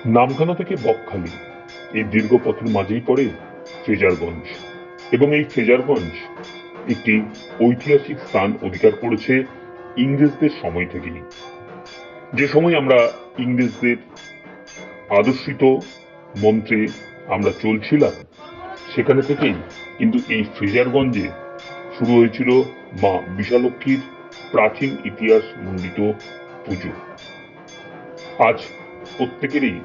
নামখানা থেকে বকখালি এই দীর্ঘ পথের মাঝেই পড়ে ফ্রেজারগঞ্জ, এবং এই ফ্রেজারগঞ্জ একটি ঐতিহাসিক স্থান অধিকার করেছে ইংরেজদের সময় থেকেই। যে সময় আমরা ইংরেজদের আদর্শিত মন্ত্রে আমরা চলছিলাম, সেখানে থেকেই কিন্তু এই ফ্রেজারগঞ্জে শুরু হয়েছিল মা বিশালক্ষীর প্রাচীন ইতিহাস মণ্ডিত পুজো। আজ প্রত্যেকেরই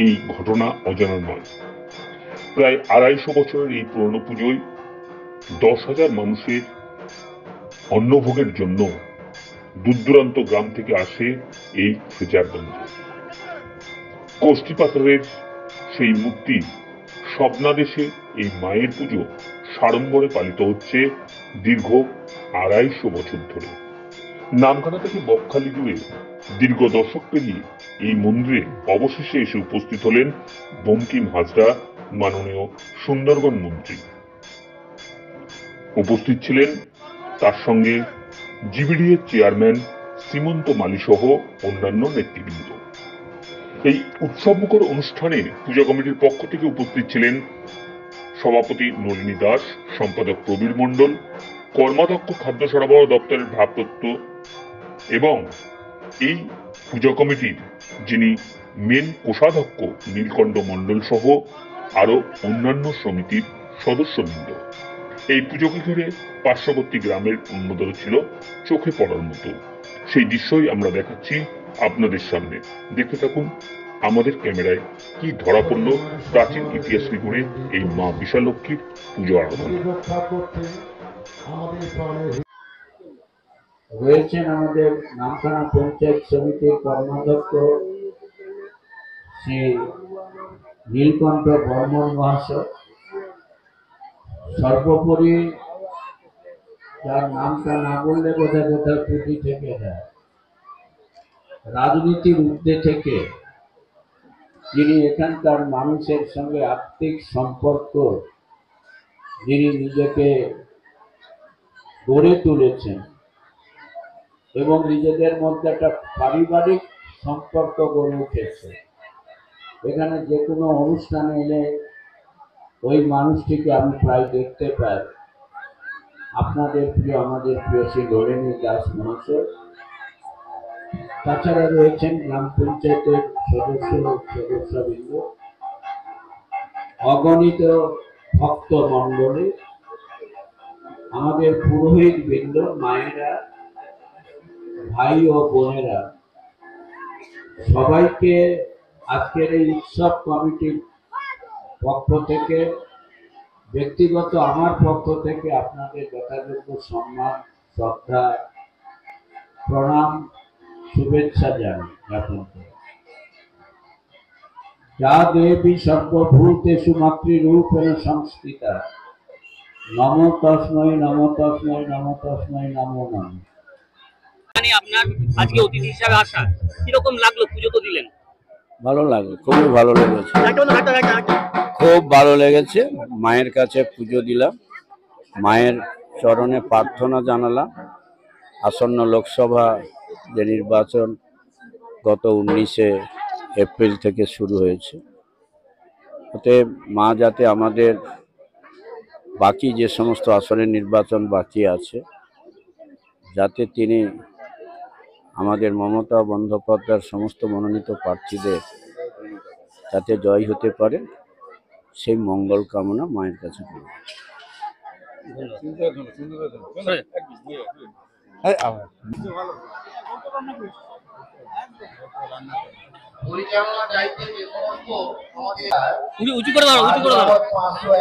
এই ঘটনা অজানা নয়। প্রায় 250 বছরের এই পুরনো পুজোয় 10,000 মানুষের অন্নভোগের জন্য দূর দূরান্ত গ্রাম থেকে আসে এই ফ্রেজারগঞ্জে। কোষ্ঠী পাথরের সেই মূর্তি স্বপ্নাদেশে এই মায়ের পুজো সাড়ম্বরে পালিত হচ্ছে দীর্ঘ 250 বছর ধরে। নামখানা থেকে বকখালি জুড়ে দীর্ঘ দশক পেরিয়ে এই মন্দিরে অবশেষে এসে উপস্থিত হলেন বঙ্কিম হাজরা, মাননীয় সুন্দরবন মন্ত্রী। উপস্থিত ছিলেন তার সঙ্গে জিবিডিএ চেয়ারম্যান সীমন্ত মালী সহ অন্যান্য নেতৃবৃন্দ। এই উৎসবমুখর অনুষ্ঠানে পূজা কমিটির পক্ষ থেকে উপস্থিত ছিলেন সভাপতি নলিনী দাস, সম্পাদক প্রবীর মণ্ডল, কর্মাধ্যক্ষ খাদ্য সরবরাহ দপ্তরের ভারপ্রাপ্ত এবং এই পূজা কমিটির যিনি মেন কোষাধ্যক্ষ নীলকণ্ঠ মণ্ডল সহ আরো অন্যান্য সমিতির সদস্যবৃন্দ। এই পুজোকে ঘিরে পার্শ্ববর্তী গ্রামের উন্মাদনা ছিল চোখে পড়ার মতো। সেই দৃশ্যই আমরা দেখাচ্ছি আপনাদের সামনে। দেখতে থাকুন আমাদের ক্যামেরায় কি ধরা পড়ল প্রাচীন ইতিহাসকে ঘুরে এই মা বিশালক্ষীর পুজো আরাধনা। রয়েছেন আমাদের নামখানা পঞ্চায়েত সমিতির কর্মাধ্যক্ষ শ্রী নীলকণ্ঠ বর্মন মহাশয়। সর্বোপরি যার নামটা না বললে বোধহয় কোথাও ত্রুটি থেকে যায়, রাজনীতির ঊর্ধ্বে থেকে যিনি এখানকার মানুষের সঙ্গে আত্মিক সম্পর্ক যিনি নিজেকে গড়ে তুলেছেন এবং নিজেদের মধ্যে একটা পারিবারিক সম্পর্ক গড়ে উঠেছে। এখানে যে কোনো অনুষ্ঠানে এলে ওই মানুষটিকে আমি প্রায় দেখতে পাই। আপনাদের প্রিয়, আমাদের প্রিয় শ্রী নলিনী দাস মহাশয়। তাছাড়া রয়েছেন গ্রাম পঞ্চায়েতের সদস্যবৃন্দ, অগণিত ভক্ত মণ্ডলী, আমাদের পুরোহিত বৃন্দ, মায়েরা, ভাই ও বোনেরা, সবাইকে আজকের এই উৎসব কমিটির পক্ষ থেকে, ব্যক্তিগত আমার পক্ষ থেকে আপনাদের যথাযোগ্য সম্মান, শ্রদ্ধা, প্রণাম, শুভেচ্ছা জ্ঞাপন করি। যা দেবী সর্বভূতেষু মাতৃরূপেণ সংস্থিতা, নমো তস্मै নমো তস্मै নমো তস্मै নমো নমঃ। আপনার আজকে অতিথি হিসাবে আসা কিরকম লাগলো? পুজো তো দিলেন। ভালো লাগলো, খুবই ভালো লেগেছে, খুব ভালো লেগেছে। মায়ের কাছে পুজো দিলাম, মায়ের চরণে প্রার্থনা জানালাম। আসন্ন লোকসভা যে নির্বাচন গত 19শে এপ্রিল থেকে শুরু হয়েছে, ওতে মা যাতে আমাদের বাকি যে সমস্ত আসনের নির্বাচন বাকি আছে, যাতে তিনি আমাদের মমতা বন্দ্যোপাধ্যায়ের সমস্ত মনোনীত প্রার্থীদের যাতে জয় হতে পারে, সেই মঙ্গল কামনা মায়ের কাছে করি।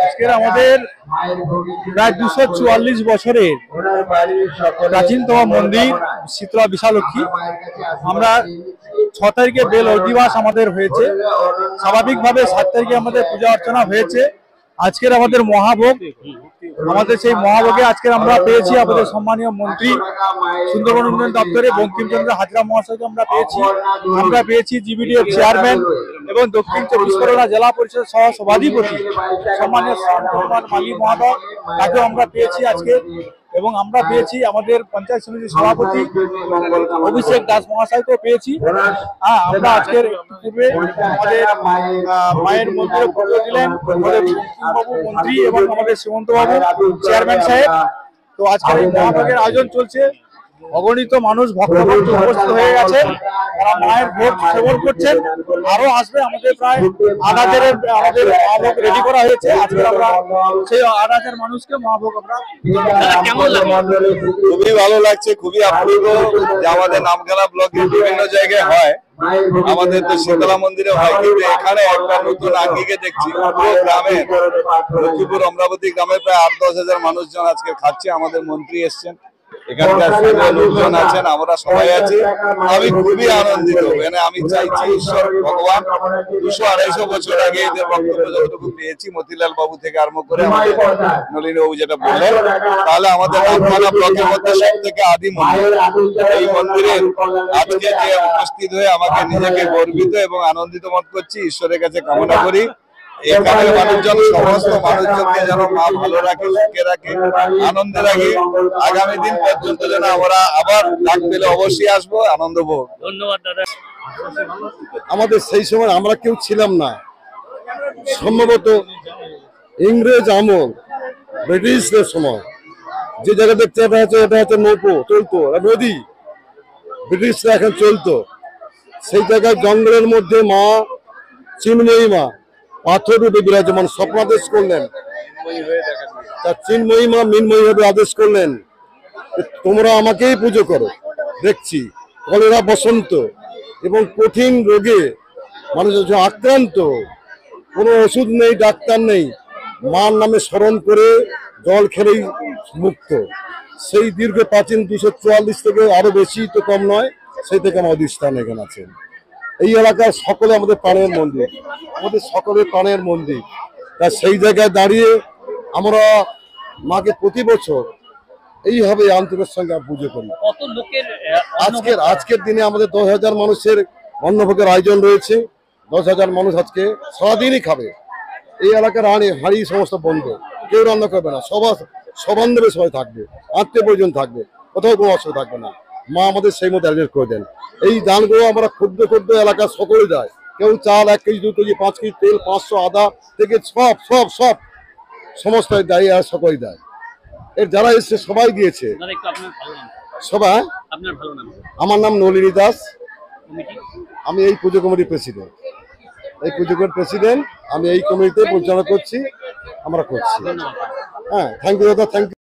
আজকের আমাদের প্রায় 244 বছরের প্রাচীনতম মন্দির শীতলা বিশালক্ষী, আমরা 6 তারিখে বেল অধিবাস আমাদের হয়েছে। স্বাভাবিকভাবে 7 তারিখে আমাদের পূজা অর্চনা হয়েছে। আজকের আমাদের মহাভোগ, আমাদের সেই মহাভোগে আজকের আমরা পেয়েছি আমাদের সম্মানীয় মন্ত্রী সুন্দরবন উন্নয়ন দপ্তরে বঙ্কিমচন্দ্র হাজরা মহাশয়কে আমরা পেয়েছি জিবিডিএ চেয়ারম্যান এবং দক্ষিণ চব্বিশ পরগনা জেলা পরিষদ সহ সভাধিপতি সম্মানীয় শান্তকুমার মালি মহাদয়, তাকেও আমরা পেয়েছি আজকে। এবং আমরা পেয়েছি আমাদের পঞ্চায়েত সমিতির সভাপতি অভিষেক দাস মহাশয়কেও পেয়েছি। আমরা আজকের পূর্বে আমাদের মায়ের মন্দিরে পুজো দিলেন আমাদের বাবু মন্ত্রী এবং আমাদের সীমন্ত বাবু চেয়ারম্যান সাহেব। তো আজকের এই মহাভাগের আয়োজন চলছে, অগণিত মানুষ ভক্তগণ উপস্থিত হয়ে গেছে, তারা মায়ের ভোগ সেবন করছেন। আরো আসবে, আমাদের প্রায় ৮,০০০ আমাদের মহাভোগ রেডি করা হয়েছে। আজকে আমরা সেই ৮,০০০ মানুষকে মহাভোগ আমরা কেমন লাগে? খুবই ভালো লাগছে, খুবই আপ্লুত যে আমাদের নামখানা ব্লকে বিভিন্ন জায়গায় হয়, আমাদের তো শীতলা মন্দিরে হয়, কিন্তু এখানে একটা নতুন আঙ্গিকে দেখছি। পুরো গ্রামের লক্ষ্মীপুর অমরাবতী গ্রামের প্রায় ৮-১০ হাজার মানুষজন আজকে খাচ্ছে। আমাদের মন্ত্রী এসছেন, এখানকার স্থানীয় লোকজন আছেন, আমরা সবাই আছি। আমি খুবই আনন্দিত। মানে আমি চাইছি ঈশ্বর ভগবান ২০০-২৫০ বছর আগে এদের বক্তব্য যতটুকু পেয়েছি মতিলাল বাবু থেকে আরম্ভ করে আমাদের নলিনী বাবু যেটা বললেন, তাহলে আমাদের নামখানা ব্লকের মধ্যে সব থেকে আদি মন্দির। এই মন্দিরে আজকে যে উপস্থিত হয়ে আমাকে নিজেকে গর্বিত এবং আনন্দিত বোধ করছি। ঈশ্বরের কাছে কামনা করি এখানে মানুষজন, সমস্ত মানুষজনকে যেন মা ভালো রাখে, সুখে রাখে, আনন্দে রাখে। আগামী দিন পর্যন্ত যেন আমরা আবার ডাক পেলে অবশ্যই আসবো, আনন্দ ভোগ। ধন্যবাদ দাদা। আমাদের সেই সময় আমরা কেউ ছিলাম না, সম্ভবত ইংরেজ আমল, ব্রিটিশদের সময় যে জায়গা দেখতে এটা হচ্ছে নৌকো চলতো, নদী, ব্রিটিশরা এখন চলতো। সেই জায়গায় জঙ্গলের মধ্যে মা চিন্ময়ী মা পাথর রূপে বিরাজমান স্বপ্নাদেশ করলেন। তার চিন্ময়ী মা মিনময়ী ভাবে আদেশ করলেন, তোমরা আমাকেই পুজো করো। দেখছি কলেরা, বসন্ত এবং কঠিন রোগে মানুষ আক্রান্ত, কোনো ওষুধ নেই, ডাক্তার নেই, মার নামে স্মরণ করে জল খেলেই মুক্ত। সেই দীর্ঘ প্রাচীন ২৪৪ থেকে আরো বেশি তো কম নয়, সেই থেকে আমার অধিষ্ঠান এখানে আছেন। এই এলাকার সকলে আমাদের প্রাণের মন্দির, আমাদের সকলের প্রাণের মন্দির। তা সেই জায়গায় দাঁড়িয়ে আমরা মাকে প্রতি বছর এইভাবে আন্তরিকের সঙ্গে পুজো করি। কত লোকের আজকের দিনে আমাদের ১০,০০০ মানুষের অন্নভোগের আয়োজন রয়েছে। ১০,০০০ মানুষ আজকে সারাদিনই খাবে। এই এলাকার হাঁড়ি সমস্ত বন্ধ, কেউ রান্না করবে না, সবান্ধবে সবাই থাকবে, আত্মীয় পরিজন থাকবে, কোথাও কোনো অসুবিধা থাকবে না। মা আমাদের সেই মতো অ্যারেঞ্জ করে দেন। এই দানগুলো আমরা ক্ষুদ্র ক্ষুদ্র এলাকার সকলে দেয়। কেউ চাল ১ কেজি, ২ কেজি, ৫ কেজি তেল, ৫০০ আদা থেকে সব সব সব সমস্ত দেয়, আর সকলেই দেয়। এর যারা এসছে সবাই দিয়েছে সবাই। আমার নাম নলিনী দাস, আমি এই পুজো কমিটির প্রেসিডেন্ট। আমি এই কমিটিতে পরিচালনা করছি, আমরা করছি। হ্যাঁ, থ্যাংক ইউ দাদা, থ্যাংক ইউ।